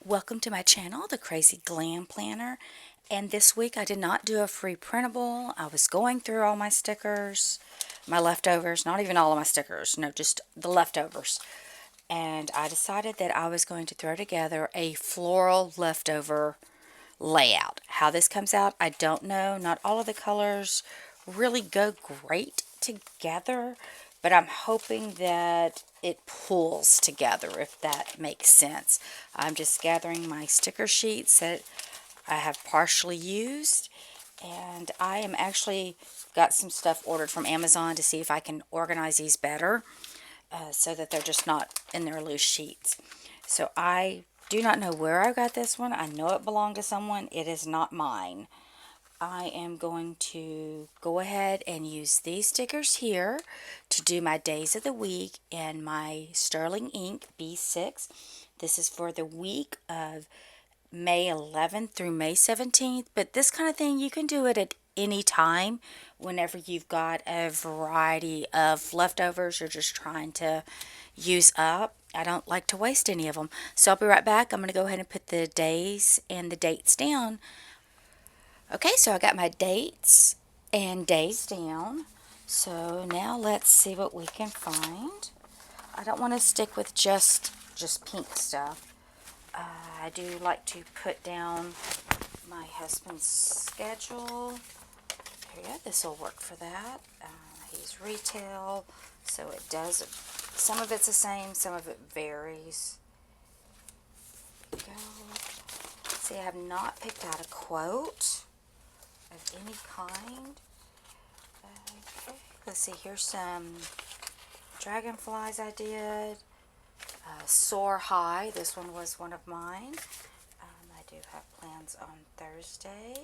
Welcome to my channel, The Crazy Glam Planner, and this week I did not do a free printable. I was going through all my stickers, my leftovers, not even all of my stickers, no, just the leftovers, and I decided that I was going to throw together a floral leftover layout. How this comes out, I don't know. Not all of the colors really go great together, but I'm hoping that it pulls together, if that makes sense. I'm just gathering my sticker sheets that I have partially used, and I am actually got some stuff ordered from Amazon to see if I can organize these better so that they're just not in their loose sheets. So I do not know where I got this one. I know it belonged to someone. It is not mine. I am going to go ahead and use these stickers here to do my days of the week in my Sterlingink B6. This is for the week of May 11th through May 17th, but this kind of thing you can do it at any time whenever you've got a variety of leftovers you're just trying to use up. I don't like to waste any of them. So I'll be right back. I'm going to go ahead and put the days and the dates down. Okay, so I got my dates and days down. So now let's see what we can find. I don't want to stick with just pink stuff. I do like to put down my husband's schedule. Yeah, this will work for that. He's retail, so it does. Some of it's the same, some of it varies. Go. See, I have not picked out a quote of any kind. Okay, let's see. Here's some dragonflies I did. Soar High. This one was one of mine. I do have plans on Thursday.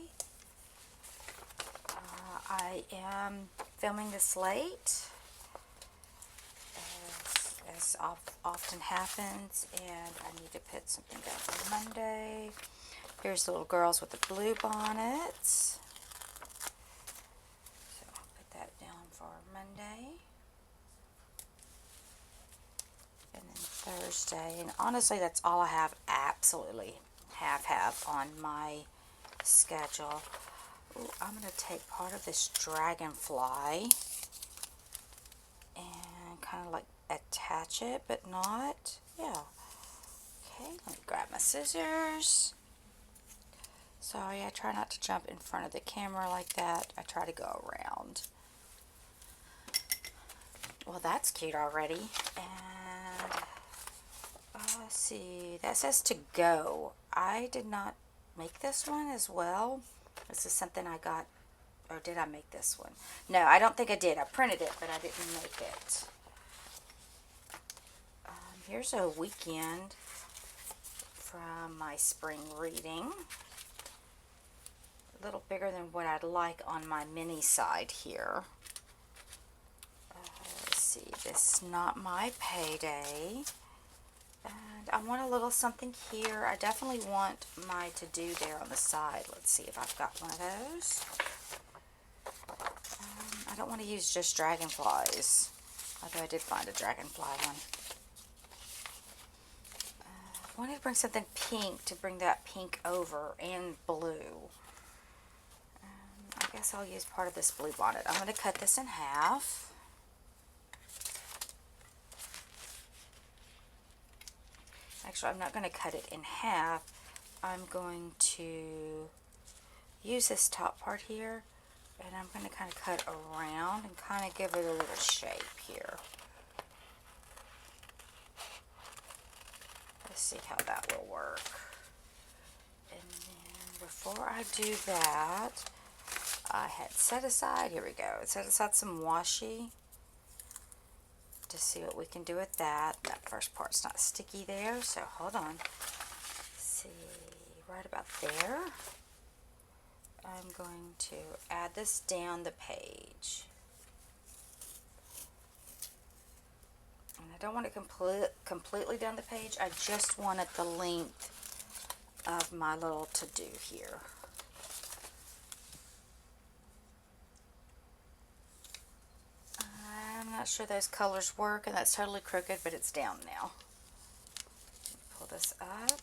I am filming this late, as often happens, and I need to put something down for Monday. Here's the little girls with the blue bonnets. So I'll put that down for Monday. And then Thursday. And honestly, that's all I have, absolutely have on my schedule. Ooh, I'm going to take part of this dragonfly and kind of like attach it, but not. Yeah. Okay, let me grab my scissors. Sorry, I try not to jump in front of the camera like that. I try to go around. Well, that's cute already. And let's see. That says to go. I did not make this one as well. This is something I got, or did I make this one? No, I don't think I did. I printed it, but I didn't make it. Here's a weekend from my spring reading. A little bigger than what I'd like on my mini side here. Let's see, this is not my payday. And I want a little something here. I definitely want my to-do there on the side. Let's see if I've got one of those. I don't want to use just dragonflies, although I did find a dragonfly one. I wanted to bring something pink to bring that pink over, and blue. I guess I'll use part of this blue bonnet. I'm going to cut this in half. Actually, I'm not going to cut it in half. I'm going to use this top part here, and I'm going to kind of cut around and kind of give it a little shape here. Let's see how that will work. And then before I do that, I had set aside, here we go, set aside some washi to see what we can do with that. That first part's not sticky there, so hold on. Let's see, right about there. I'm going to add this down the page. And I don't want it completely down the page. I just want it the length of my little to-do here. I'm not sure those colors work, and that's totally crooked, but it's down now. Pull this up.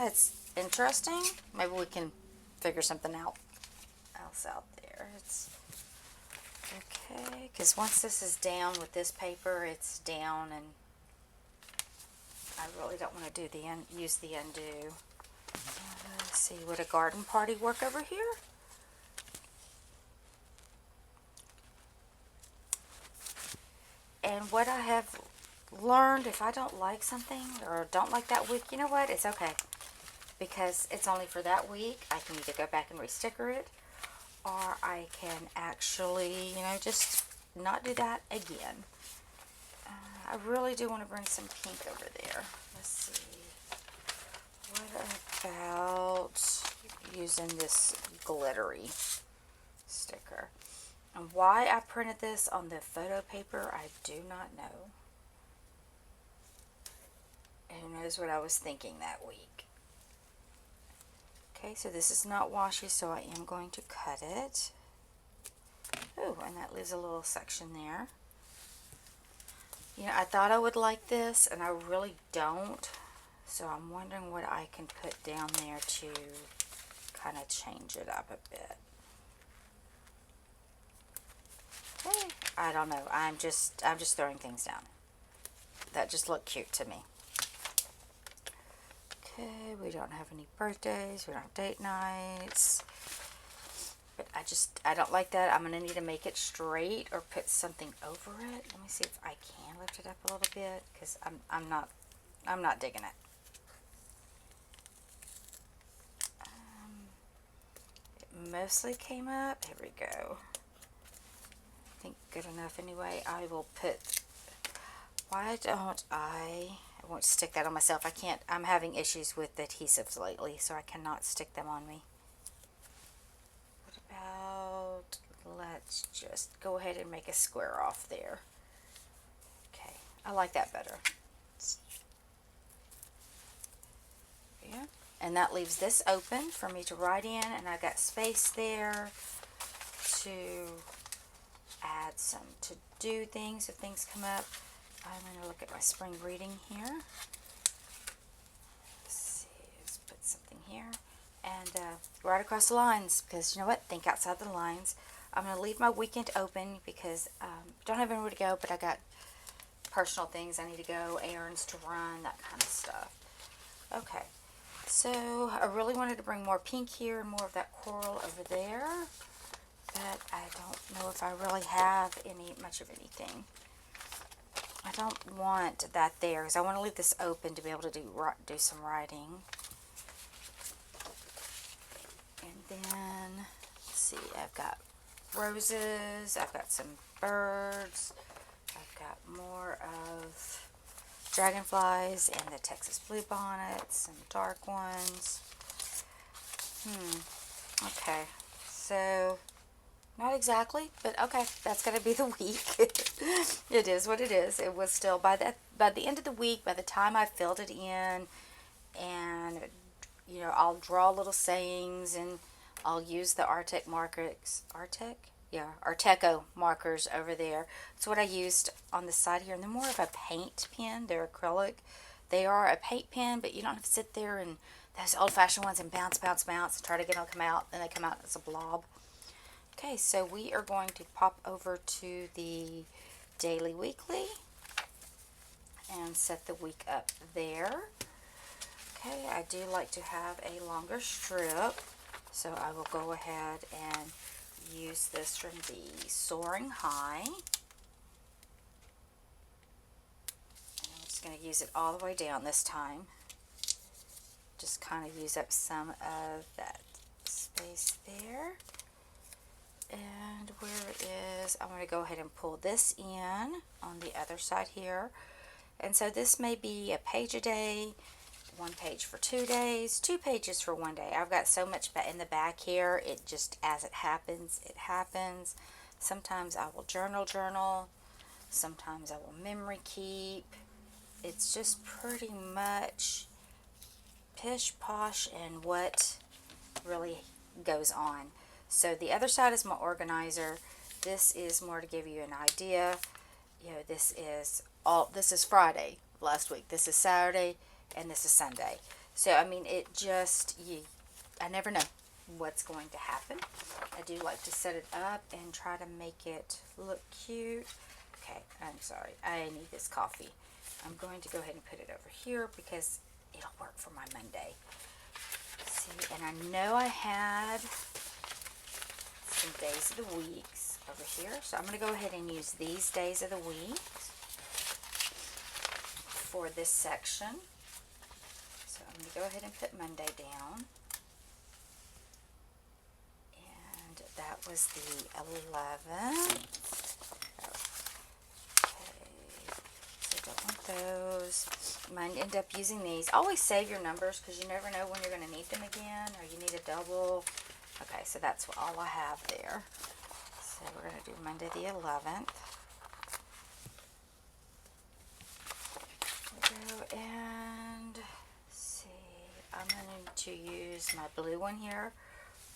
it's interesting. Maybe we can figure something else out there. It's okay, because once this is down with this paper, it's down, and I really don't want to do use the undo. Let's see, would a garden party work over here? And what I have learned, if I don't like something or don't like that week, you know what? It's okay. Because it's only for that week. I can either go back and re-sticker it, or I can actually, just not do that again. I really do want to bring some pink over there. Let's see. What about using this glittery sticker? And why I printed this on the photo paper, I do not know. And who knows what I was thinking that week. Okay, so this is not washi, so I am going to cut it. Oh, and that leaves a little section there. I thought I would like this, and I really don't. So I'm wondering what I can put down there to kind of change it up a bit. Okay, I don't know. I'm just throwing things down. That just looked cute to me. Okay, we don't have any birthdays. We don't have date nights. But I don't like that. I'm going to need to make it straight or put something over it. Let me see if I can lift it up a little bit, because I'm not digging it. It mostly came up. Here we go. I think good enough anyway. I will put, why don't I won't stick that on myself. I can't, I'm having issues with adhesives lately, so I cannot stick them on me. What about, let's just go ahead and make a square off there. Okay, I like that better. Yeah. And that leaves this open for me to write in, and I got space there to add some to-do things if things come up. I'm going to look at my spring reading here. Let's see, let's put something here. And right across the lines, because you know what? Think outside the lines. I'm going to leave my weekend open because don't have anywhere to go, but I got personal things I need to go, errands to run, that kind of stuff. Okay, so I really wanted to bring more pink here and more of that coral over there, but I don't know if I really have much of anything. I don't want that there because I want to leave this open to be able to do some writing. And then, let's see, I've got roses, I've got some birds, I've got more of dragonflies and the Texas bluebonnets, some dark ones. Okay, so not exactly, but okay, that's going to be the week. It is what it is. It was still, by the end of the week, by the time I filled it in, and, I'll draw little sayings, and I'll use the Artec markers, Arteco markers over there. That's what I used on the side here, and they're more of a paint pen. They're acrylic. They are a paint pen, but you don't have to sit there and those old-fashioned ones and bounce, bounce, bounce, and try to get them to come out, and they come out as a blob. Okay, so we are going to pop over to the daily weekly and set the week up there. Okay, I do like to have a longer strip, so I will go ahead and use this from the Soaring High. And I'm just going to use it all the way down this time. Just kind of use up some of that space there. And where it is, I'm going to go ahead and pull this in on the other side here. And so this may be a page a day, 1 page for 2 days, 2 pages for 1 day. I've got so much in the back here, it just, as it happens, it happens. Sometimes I will journal. Sometimes I will memory keep. It's just pretty much pish posh and what really goes on. So the other side is my organizer. This is more to give you an idea. This is Friday last week. This is Saturday, and this is Sunday. So, I mean, it just, I never know what's going to happen. I do like to set it up and try to make it look cute. Okay, I'm sorry. I need this coffee. I'm going to go ahead and put it over here because it'll work for my Monday. See, and I know I had some days of the weeks over here. So I'm going to go ahead and use these days of the week for this section. So I'm going to go ahead and put Monday down. And that was the 11th. So don't want those. Might end up using these. Always save your numbers because you never know when you're going to need them again, or you need a double. Okay, so that's all I have there. So we're going to do Monday the 11th. And see, I'm going to use my blue one here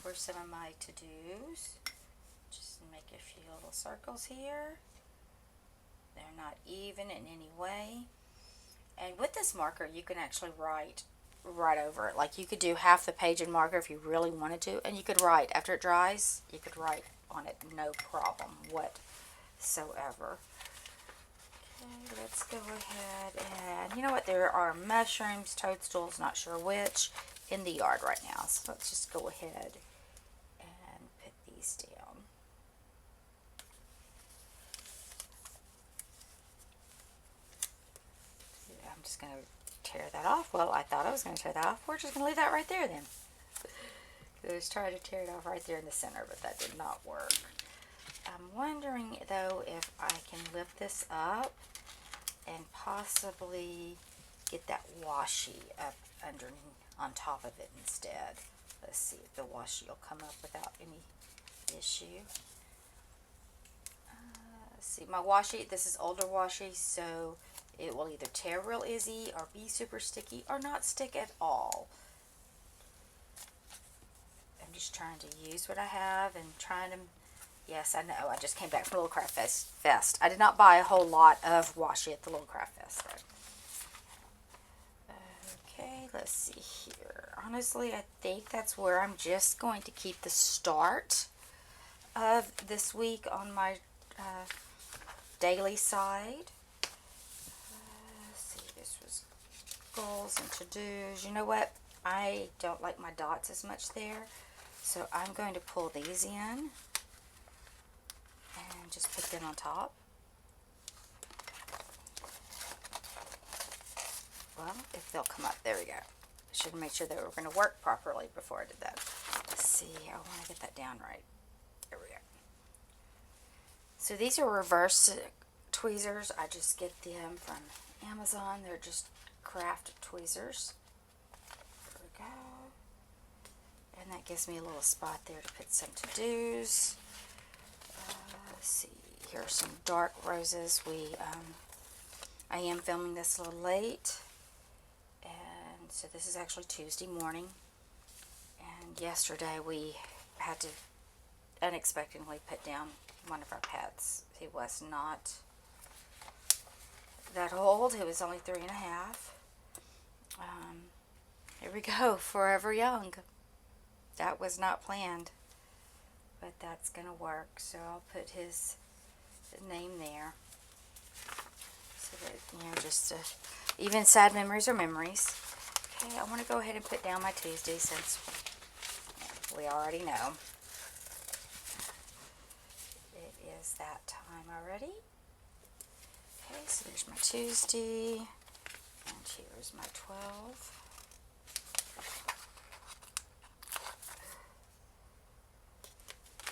for some of my to-dos. Just make a few little circles here. They're not even in any way. And with this marker, you can actually write right over it. Like you could do half the page in marker if you really wanted to, and you could write after it dries. You could write on it, no problem whatsoever. Okay, let's go ahead and, you know what, there are mushrooms, toadstools, not sure which, in the yard right now. So let's just go ahead and put these down. I'm just going to tear that off. Well, I thought I was going to tear that off. We're just going to leave that right there then. I was trying to tear it off right there in the center, but that did not work. I'm wondering, though, if I can lift this up and possibly get that washi up underneath on top of it instead. Let's see if the washi will come up without any issue. Let's see, my washi, this is older washi, so it will either tear real easy or be super sticky or not stick at all. I'm just trying to use what I have and trying to, yes, I know, I just came back from Little Craft Fest. I did not buy a whole lot of washi at the Little Craft Fest though. Okay, let's see here. Honestly, I think that's where I'm just going to keep the start of this week on my daily side. Let's see, this was goals and to-dos. You know what? I don't like my dots as much there, so I'm going to pull these in and just put them on top. Well, if they'll come up, there we go. I should make sure they were going to work properly before I did that. Let's see, I want to get that down right. There we go. So these are reverse tweezers. I just get them from Amazon. They're just craft tweezers. There we go. And that gives me a little spot there to put some to-dos. Let's see, here are some dark roses. I am filming this a little late. And so this is actually Tuesday morning. And yesterday we had to unexpectedly put down one of our pets. He was not that old. He was only 3 and a half. Here we go, forever young. That was not planned, but that's gonna work. So I'll put his name there, so that, just even sad memories are memories. Okay, I want to go ahead and put down my Tuesday since we already know it is that time already. Okay, so there's my Tuesday, and here's my 12.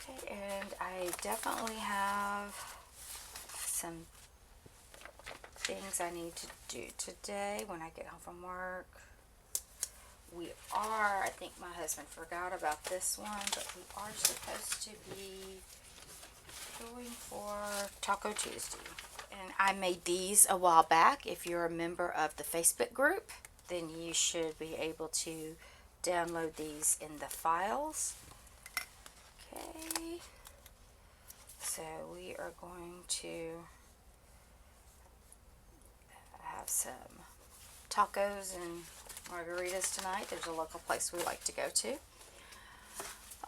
Okay, and I definitely have some things I need to do today when I get home from work. I think my husband forgot about this one, but we are supposed to be going for Taco Tuesday. And I made these a while back. If you're a member of the Facebook group, then you should be able to download these in the files. Okay. So we are going to have some tacos and margaritas tonight. There's a local place we like to go to.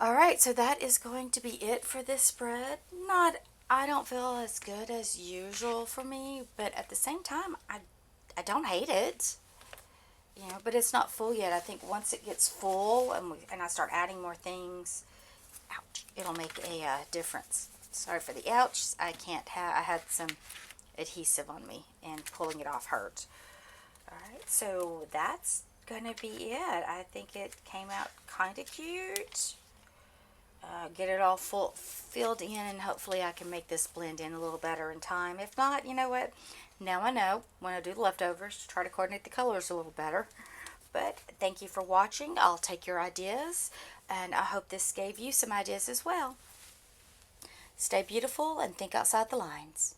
Alright, so that is going to be it for this spread. I don't feel as good as usual for me, but at the same time, I don't hate it. But it's not full yet. I think once it gets full and I start adding more things, ouch, it'll make a difference. Sorry for the ouch. I had some adhesive on me and pulling it off hurt. Alright, so that's gonna be it. I think it came out kind of cute. Get it all filled in, and hopefully I can make this blend in a little better in time. If not, you know what? Now I know when I do the leftovers, try to coordinate the colors a little better. But thank you for watching. I'll take your ideas, and I hope this gave you some ideas as well. Stay beautiful and think outside the lines.